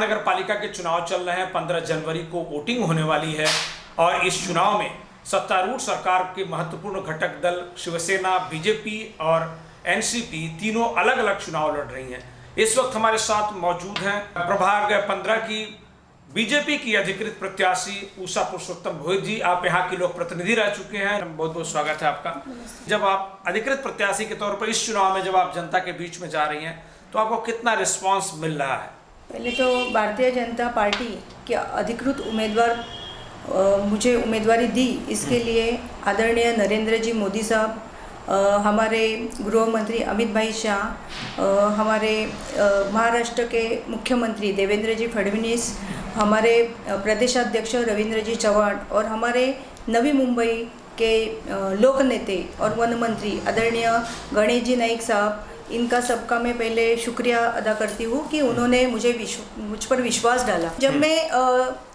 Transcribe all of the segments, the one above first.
महानगर पालिका के चुनाव चल रहे हैं। 15 जनवरी को वोटिंग होने वाली है और इस चुनाव में सत्तारूढ़ सरकार के महत्वपूर्ण घटक दल शिवसेना, बीजेपी और एनसीपी तीनों अलग अलग चुनाव लड़ रही हैं। इस वक्त हमारे साथ मौजूद हैं प्रभाग 15 की बीजेपी की अधिकृत प्रत्याशी उषा पुरुषोत्तम भोईर जी। आप यहाँ के लोक प्रतिनिधि रह चुके हैं, बहुत बहुत स्वागत है आपका। जब आप अधिकृत प्रत्याशी के तौर पर इस चुनाव में जब आप जनता के बीच में जा रही हैं तो आपको कितना रिस्पांस मिल रहा है? पहले तो भारतीय जनता पार्टी के अधिकृत उम्मीदवार मुझे उम्मीदवारी दी, इसके लिए आदरणीय नरेंद्र जी मोदी साहब, हमारे गृह मंत्री अमित भाई शाह, हमारे महाराष्ट्र के मुख्यमंत्री देवेंद्र जी फडणवीस, हमारे प्रदेशाध्यक्ष रविंद्र जी चौहान और हमारे नवी मुंबई के लोक नेते और वन मंत्री आदरणीय गणेश जी नाइक साहब, इनका सबका मैं पहले शुक्रिया अदा करती हूँ कि उन्होंने मुझ पर विश्वास डाला। जब मैं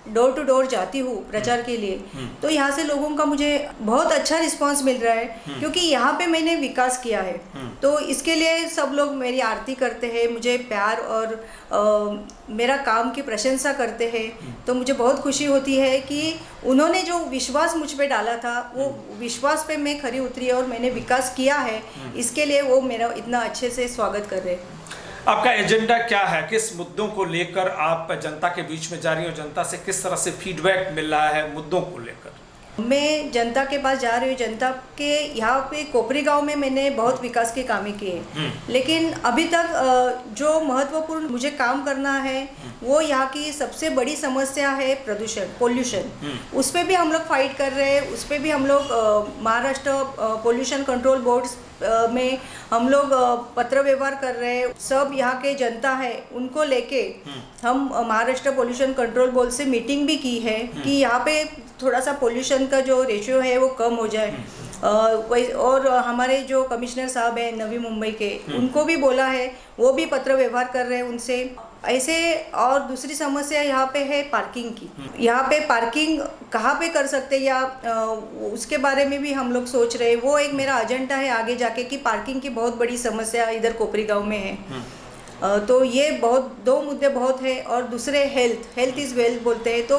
डोर टू डोर जाती हूँ प्रचार के लिए तो यहाँ से लोगों का मुझे बहुत अच्छा रिस्पांस मिल रहा है, क्योंकि यहाँ पे मैंने विकास किया है। तो इसके लिए सब लोग मेरी आरती करते हैं, मुझे प्यार और मेरा काम की प्रशंसा करते हैं। तो मुझे बहुत खुशी होती है कि उन्होंने जो विश्वास मुझ पे डाला था वो विश्वास पे मैं खरी उतरी और मैंने विकास किया है। इसके लिए वो मेरा इतना अच्छे से स्वागत कर रहे हैं। आपका एजेंडा क्या है? किस मुद्दों को लेकर आप जनता के बीच में जा रही हो? जनता से किस तरह से फीडबैक मिल रहा है मुद्दों को लेकर? मैं जनता के पास जा रही हूँ। जनता के यहाँ पे कोपरी गांव में मैंने बहुत विकास के काम किए हैं, लेकिन अभी तक जो महत्वपूर्ण मुझे काम करना है वो यहाँ की सबसे बड़ी समस्या है प्रदूषण, पोल्यूशन। उस पर भी हम लोग फाइट कर रहे हैं। उस पर भी हम लोग महाराष्ट्र पोल्यूशन कंट्रोल बोर्ड में हम लोग पत्र व्यवहार कर रहे हैं। सब यहाँ के जनता है उनको लेके हम महाराष्ट्र पोल्यूशन कंट्रोल बोर्ड से मीटिंग भी की है कि यहाँ पे थोड़ा सा पोल्यूशन का जो रेशियो है वो कम हो जाए। और हमारे जो कमिश्नर साहब हैं नवी मुंबई के, उनको भी बोला है, वो भी पत्र व्यवहार कर रहे हैं उनसे। ऐसे और दूसरी समस्या यहाँ पे है पार्किंग की। यहाँ पे पार्किंग कहाँ पे कर सकते हैं या उसके बारे में भी हम लोग सोच रहे हैं। वो एक मेरा एजेंडा है आगे जाके कि पार्किंग की बहुत बड़ी समस्या इधर कोपरी गांव में है। तो ये दो मुद्दे बहुत है। और दूसरे हेल्थ इज़ वेल्थ बोलते हैं। तो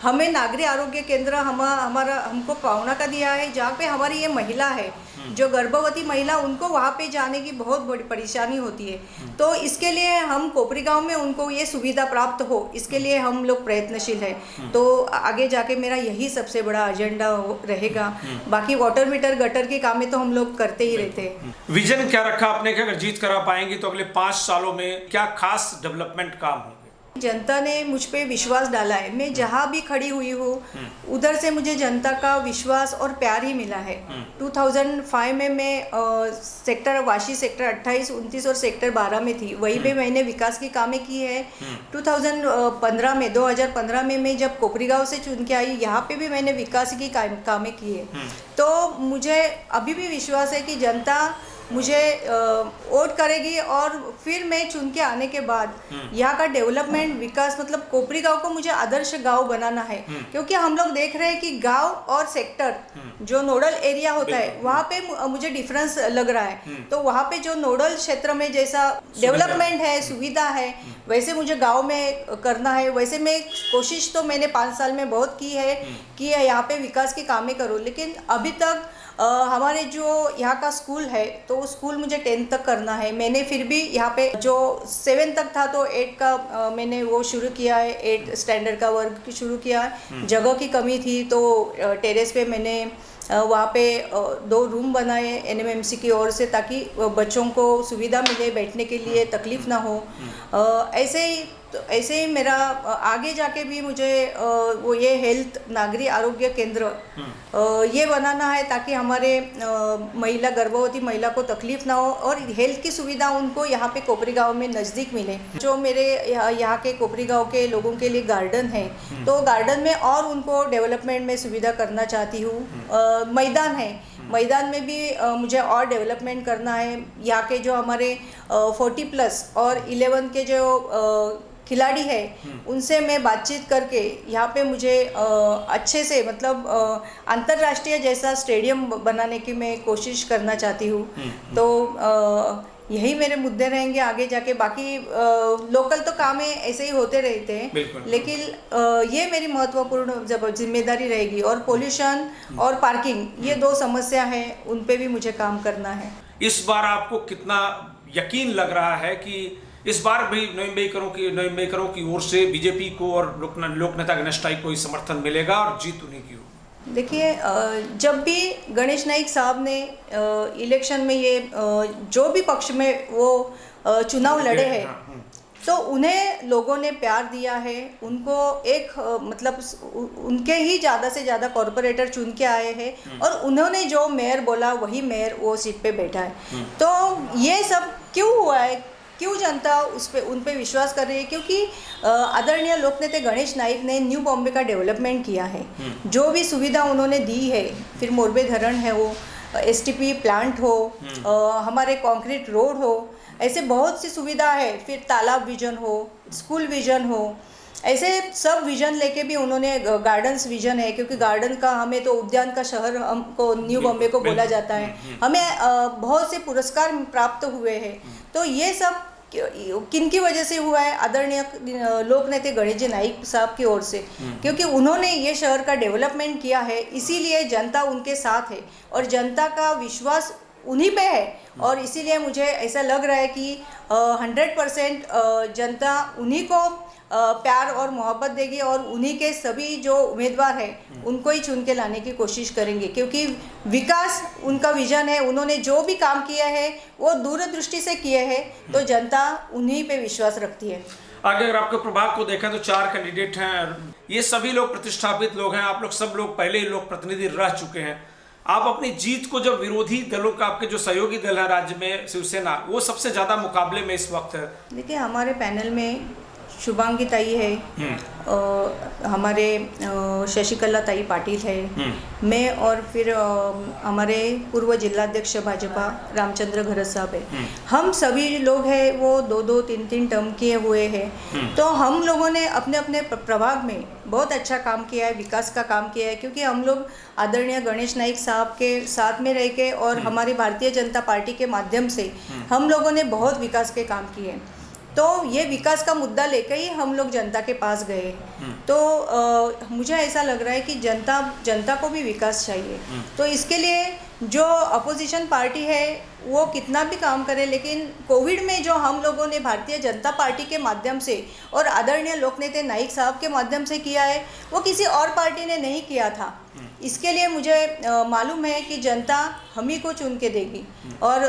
हमें नागरिक आरोग्य केंद्र हमको पावना का दिया है, जहाँ पे हमारी ये महिला है जो गर्भवती महिला, उनको वहाँ पे जाने की बहुत बड़ी परेशानी होती है। तो इसके लिए हम कोपरी गांव में उनको ये सुविधा प्राप्त हो, इसके लिए हम लोग प्रयत्नशील हैं। तो आगे जाके मेरा यही सबसे बड़ा एजेंडा रहेगा। बाकी वाटर मीटर, गटर के काम में तो हम लोग करते ही रहते हैं। विजन क्या रखा आपने कि अगर जीत करा पाएंगी तो अगले 5 सालों में क्या खास डेवलपमेंट काम होंगे? जनता ने मुझ पे विश्वास डाला है। मैं जहाँ भी खड़ी हुई हूँ उधर से मुझे जनता का विश्वास और प्यार ही मिला है। 2005 में मैं वाशी सेक्टर 28, 29 और सेक्टर 12 में थी। वहीं पे मैंने विकास की कामें की है। 2015 में मैं जब कोपरी गांव से चुन के आई, यहाँ पे भी मैंने विकास की कामें की है। तो मुझे अभी भी विश्वास है कि जनता मुझे वोट करेगी और फिर मैं चुन के आने के बाद यहाँ का डेवलपमेंट, विकास, मतलब कोपरी गांव को मुझे आदर्श गांव बनाना है। क्योंकि हम लोग देख रहे हैं कि गांव और सेक्टर जो नोडल एरिया होता है वहाँ पे मुझे डिफरेंस लग रहा है। तो वहाँ पे जो नोडल क्षेत्र में जैसा डेवलपमेंट है, सुविधा है, वैसे मुझे गांव में करना है। वैसे मैं कोशिश तो मैंने 5 साल में बहुत की है कि यहाँ पे विकास के कामें करूँ। लेकिन अभी तक हमारे जो यहाँ का स्कूल है तो स्कूल मुझे 10th तक करना है। मैंने फिर भी यहाँ पे जो 7 तक था तो 8 का मैंने वो शुरू किया है, 8 स्टैंडर्ड का वर्ग शुरू किया है। जगह की कमी थी तो टेरेस पे मैंने वहाँ पे 2 रूम बनाए NMMC की ओर से, ताकि बच्चों को सुविधा मिले, बैठने के लिए तकलीफ ना हो। ऐसे ही मेरा आगे जाके भी मुझे वो ये हेल्थ, नागरिक आरोग्य केंद्र ये बनाना है, ताकि हमारे महिला, गर्भवती महिला को तकलीफ ना हो और हेल्थ की सुविधा उनको यहाँ पे कोपरी गांव में नज़दीक मिले। जो मेरे यहाँ के कोपरी गांव के लोगों के लिए गार्डन है, तो गार्डन में और उनको डेवलपमेंट में सुविधा करना चाहती हूँ। मैदान है, मैदान में भी मुझे और डेवलपमेंट करना है। यहाँ के जो हमारे 40+ और 11 के जो खिलाड़ी है उनसे मैं बातचीत करके यहाँ पे मुझे अच्छे से मतलब अंतर्राष्ट्रीय जैसा स्टेडियम बनाने की मैं कोशिश करना चाहती हूँ। तो यही मेरे मुद्दे रहेंगे आगे जाके। बाकी लोकल तो काम है ऐसे ही होते रहते हैं, लेकिन ये मेरी महत्वपूर्ण जब जिम्मेदारी रहेगी। और पोल्यूशन और पार्किंग, ये 2 समस्या है, उन पे भी मुझे काम करना है। इस बार आपको कितना यकीन लग रहा है कि इस बार भी नोएम्बेकरों की ओर से बीजेपी को और लोक नेता गणेश नाइक को ही समर्थन मिलेगा और जीत उन्हीं की होगी? देखिए, जब भी गणेश नाइक साहब ने इलेक्शन में ये जो भी पक्ष में वो चुनाव लड़े हैं, तो उन्हें लोगों ने प्यार दिया है। उनको एक मतलब उनके ही ज़्यादा से ज़्यादा कॉरपोरेटर चुन के आए हैं और उन्होंने जो मेयर बोला वही मेयर वो सीट पे बैठा है। तो ये सब क्यों हुआ है, क्यों जनता उन पे विश्वास कर रही है? क्योंकि आदरणीय लोकनेता गणेश नाइक ने न्यू बॉम्बे का डेवलपमेंट किया है। जो भी सुविधा उन्होंने दी है, फिर मोरबे धरण है, वो STP प्लांट हो, हमारे कंक्रीट रोड हो, ऐसे बहुत सी सुविधा है। फिर तालाब विजन हो, स्कूल विजन हो, ऐसे सब विजन लेके भी उन्होंने गार्डन्स विजन है, क्योंकि गार्डन का हमें तो उद्यान का शहर हमको न्यू बॉम्बे को बोला जाता है। हमें बहुत से पुरस्कार प्राप्त हुए हैं। तो ये सब किन की वजह से हुआ है? आदरणीय लोकनेता गणेश जी नाइक साहब की ओर से, क्योंकि उन्होंने ये शहर का डेवलपमेंट किया है, इसीलिए जनता उनके साथ है और जनता का विश्वास उन्हीं पे है। और इसीलिए मुझे ऐसा लग रहा है कि 100% जनता उन्हीं को प्यार और मोहब्बत देगी और उन्हीं के सभी जो उम्मीदवार हैं उनको ही चुन के लाने की कोशिश करेंगे, क्योंकि विकास उनका विजन है। उन्होंने जो भी काम किया है वो दूरदृष्टि से किए हैं, तो जनता उन्हीं पे विश्वास रखती है। आगे अगर आपके प्रभाग को देखें तो 4 कैंडिडेट हैं, ये सभी लोग प्रतिष्ठापित लोग हैं। आप लोग सब लोग पहले ही लोक प्रतिनिधि रह चुके हैं। आप अपनी जीत को, जब विरोधी दलों का, आपके जो सहयोगी दल है राज्य में, शिवसेना, वो सबसे ज़्यादा मुकाबले में इस वक्त है। देखिए, हमारे पैनल में शुभांगी ताई है, हमारे शशिकला ताई पाटिल है, मैं, और फिर हमारे पूर्व जिलाध्यक्ष भाजपा रामचंद्र घरत साहब है। हम सभी लोग हैं वो 2-2, 3-3 टर्म किए हुए हैं। तो हम लोगों ने अपने अपने प्रभाग में बहुत अच्छा काम किया है, विकास का काम किया है, क्योंकि हम लोग आदरणीय गणेश नाइक साहब के साथ में रह के और हमारी भारतीय जनता पार्टी के माध्यम से हम लोगों ने बहुत विकास के काम किए हैं। तो ये विकास का मुद्दा लेकर ही हम लोग जनता के पास गए। तो मुझे ऐसा लग रहा है कि जनता को भी विकास चाहिए। तो इसके लिए जो अपोजिशन पार्टी है वो कितना भी काम करे, लेकिन कोविड में जो हम लोगों ने भारतीय जनता पार्टी के माध्यम से और आदरणीय लोकनेता नाइक साहब के माध्यम से किया है, वो किसी और पार्टी ने नहीं किया था। इसके लिए मुझे मालूम है कि जनता हम ही को चुन के देगी। और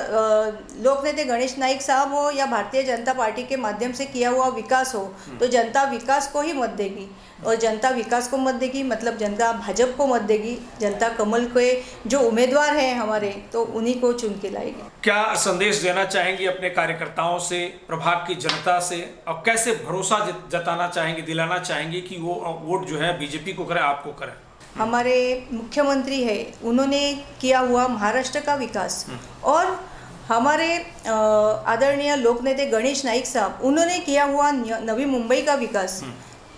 लोकनेता गणेश नाइक साहब हो या भारतीय जनता पार्टी के माध्यम से किया हुआ विकास हो, तो जनता विकास को ही मत देगी। और जनता विकास को मत देगी मतलब जनता भाजपा को मत देगी। जनता कमल के जो उम्मीदवार हैं हमारे, तो उन्हीं को चुन के लाएगी। क्या संदेश देना चाहेंगी अपने कार्यकर्ताओं से, प्रभाग की जनता से, और कैसे भरोसा जताना चाहेंगी, दिलाना चाहेंगी कि वो वोट जो है बीजेपी को करे, आपको करे? हमारे मुख्यमंत्री है, उन्होंने किया हुआ महाराष्ट्र का विकास, और हमारे आदरणीय लोकनेता गणेश नाइक साहब, उन्होंने किया हुआ नवी मुंबई का विकास।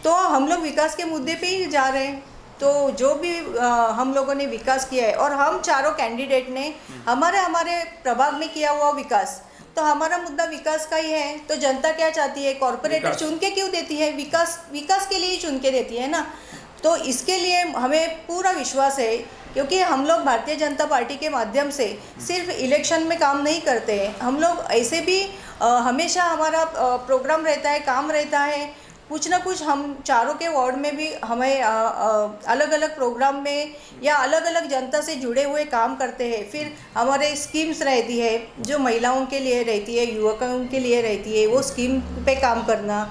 तो हम लोग विकास के मुद्दे पे ही जा रहे हैं। तो जो भी हम लोगों ने विकास किया है, और हम चारों कैंडिडेट ने हमारे प्रभाग में किया हुआ विकास, तो हमारा मुद्दा विकास का ही है। तो जनता क्या चाहती है? कॉर्पोरेटर चुन के क्यों देती है? विकास के लिए ही चुन के देती है ना। तो इसके लिए हमें पूरा विश्वास है, क्योंकि हम लोग भारतीय जनता पार्टी के माध्यम से सिर्फ इलेक्शन में काम नहीं करते हैं। हम लोग ऐसे भी हमेशा हमारा प्रोग्राम रहता है, काम रहता है, कुछ ना कुछ। हम चारों के वार्ड में भी हमें अलग अलग प्रोग्राम में या अलग अलग जनता से जुड़े हुए काम करते हैं। फिर हमारे स्कीम्स रहती है जो महिलाओं के लिए रहती है, युवकों के लिए रहती है, वो स्कीम पे काम करना,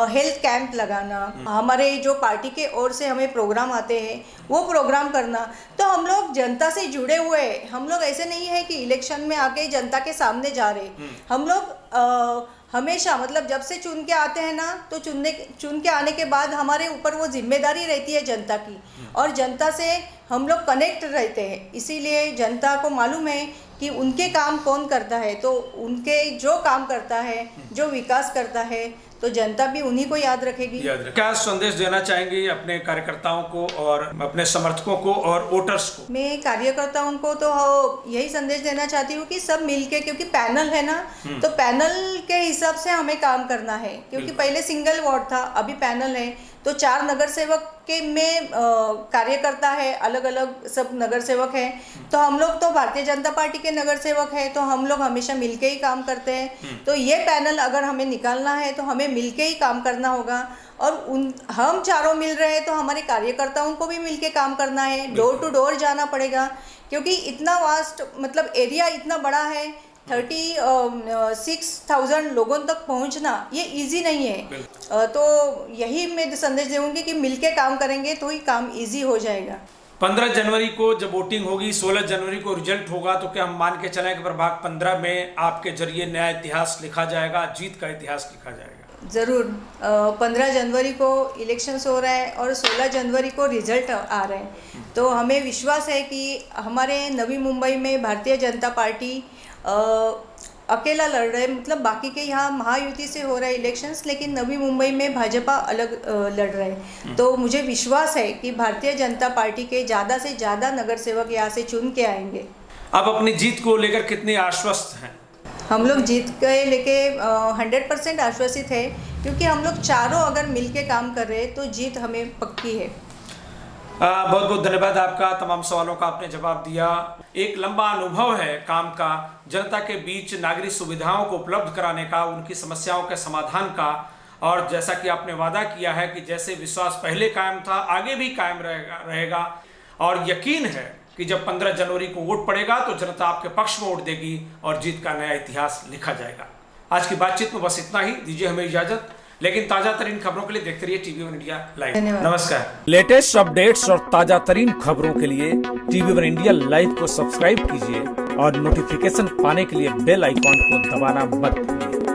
हेल्थ कैंप लगाना, हमारे जो पार्टी के ओर से हमें प्रोग्राम आते हैं वो प्रोग्राम करना। तो हम लोग जनता से जुड़े हुए हैं। हम लोग ऐसे नहीं है कि इलेक्शन में आके जनता के सामने जा रहे। हम लोग हमेशा मतलब जब से चुन के आते हैं ना, तो चुन के आने के बाद हमारे ऊपर वो जिम्मेदारी रहती है जनता की, और जनता से हम लोग कनेक्ट रहते हैं। इसीलिए जनता को मालूम है कि उनके काम कौन करता है, तो उनके जो काम करता है, जो विकास करता है, तो जनता भी उन्हीं को याद रखेगी। क्या संदेश देना चाहेंगे अपने कार्यकर्ताओं को और अपने समर्थकों को और वोटर्स को? मैं कार्यकर्ताओं को तो यही संदेश देना चाहती हूँ कि सब मिलके, क्योंकि पैनल है ना, तो पैनल के हिसाब से हमें काम करना है, क्योंकि पहले सिंगल वार्ड था, अभी पैनल है, तो 4 नगर सेवक के में कार्यकर्ता है, अलग अलग सब नगर सेवक हैं, तो हम लोग तो भारतीय जनता पार्टी के नगर सेवक हैं, तो हम लोग हमेशा मिलके ही काम करते हैं। तो ये पैनल अगर हमें निकालना है तो हमें मिलके ही काम करना होगा, और हम चारों मिल रहे हैं तो हमारे कार्यकर्ताओं को भी मिलके काम करना है, डोर टू डोर जाना पड़ेगा, क्योंकि इतना वास्ट मतलब एरिया इतना बड़ा है, 36,000 लोगों तक पहुंचना ये इजी नहीं है। तो यही मैं संदेश दूंगी कि मिलके काम करेंगे तो ही काम इजी हो जाएगा। 15 जनवरी को जब वोटिंग होगी, 16 जनवरी को रिजल्ट होगा, तो क्या हम मान के चलें कि प्रभाग 15 में आपके जरिए नया इतिहास लिखा जाएगा, जीत का इतिहास लिखा जाएगा? ज़रूर। 15 जनवरी को इलेक्शंस हो रहा है और 16 जनवरी को रिजल्ट आ रहे हैं, तो हमें विश्वास है कि हमारे नवी मुंबई में भारतीय जनता पार्टी अकेला लड़ रहे, मतलब बाकी के यहाँ महायुति से हो रहे इलेक्शंस, लेकिन नवी मुंबई में भाजपा अलग लड़ रहे हैं। तो मुझे विश्वास है कि भारतीय जनता पार्टी के ज़्यादा से ज़्यादा नगर सेवक यहाँ से चुन के आएंगे। आप अपनी जीत को लेकर कितने आश्वस्त हैं? हम लोग जीत के लेके 100% आश्वसित है, क्योंकि हम लोग चारों अगर मिलके काम कर रहे हैं तो जीत हमें पक्की है। बहुत बहुत धन्यवाद आपका, तमाम सवालों का आपने जवाब दिया। एक लंबा अनुभव है काम का, जनता के बीच नागरिक सुविधाओं को उपलब्ध कराने का, उनकी समस्याओं के समाधान का, और जैसा कि आपने वादा किया है कि जैसे विश्वास पहले कायम था आगे भी कायम रहेगा, और यकीन है कि जब 15 जनवरी को वोट पड़ेगा तो जनता आपके पक्ष में वोट देगी और जीत का नया इतिहास लिखा जाएगा। आज की बातचीत में बस इतना ही, दीजिए हमें इजाजत, लेकिन ताजा तरीन खबरों के लिए देखते रहिए TV1 इंडिया लाइव। नमस्कार। लेटेस्ट अपडेट्स और ताजा तरीन खबरों के लिए TV1 इंडिया लाइव को सब्सक्राइब कीजिए और नोटिफिकेशन पाने के लिए बेल आइकॉन को दबाना मत भूलिए।